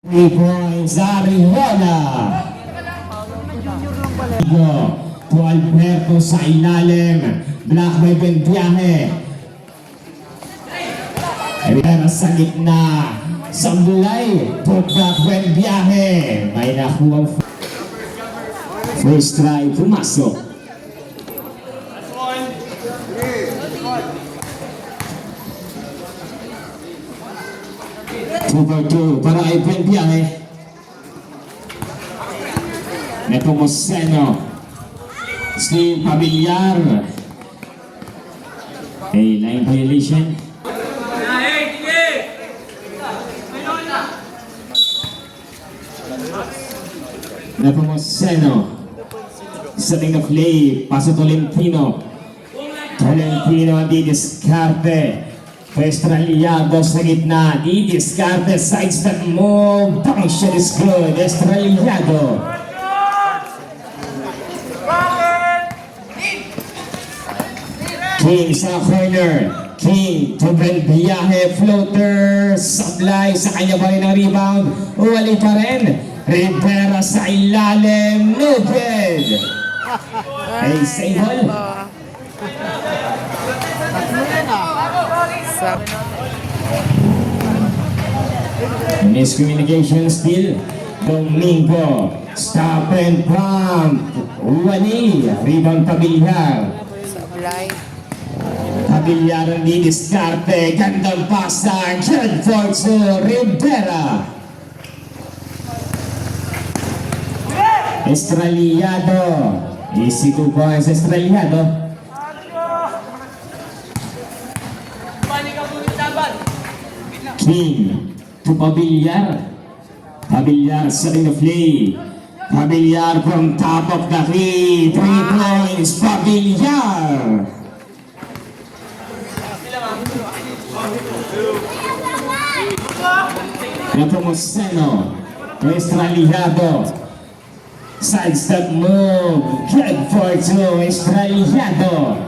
3 points, Ariola. 12 Puerto sa ilalim. Black by Bendiaje. Rivera sa gitna. Sablay. To Black Bendiaje. May nakuha. First try, pumasok. Over 2 para kay Bendiaje. Nepomuceno. Steve Pabiliar. Okay, line violation. Nepomuceno. Setting the play. Paso Tolentino. Tolentino di diskarte. Estraliado sa gitna, di discarte, sidestep move, function is good, Estraliado. King sa corner, King to Bendiaje, floater, sablay sa kanya pa rin ang rebound, wali pa rin, Rivera sa ilalim, no good. Ay, save all. Miscommunication still. Domingo. Stop and pump. Wani. Rebound Pabiliar. Pabiliar ang didiskarte. Gandang pasa. Good for Rivera. Estraliado. Easy 2 points. Estraliado. King to Pabiliar. Pabiliar setting the play. Pabiliar from top of the key. 3 points. Pabiliar. Nepomuceno. Estraliado. Sidestep move. Good for 2. Estraliado.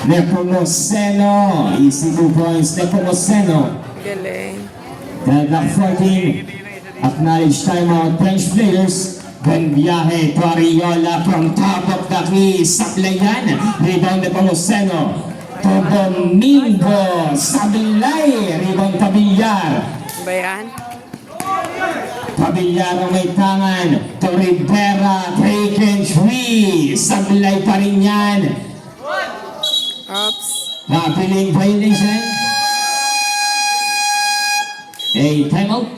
Nepomuceno, easy 2 points, Nepomuceno. Deadlock 14, acknowledge timeout, bench players. Bendiaje to Ariola from top of the key, sablayan, rebound Nepomuceno. To Domingo, sablay, rebound Pabiliar. Bayan. Pabiliar ang may tangan, to Rivera, take and 3, sablay pa rin yan. Oops. Napiling violation. A timeout.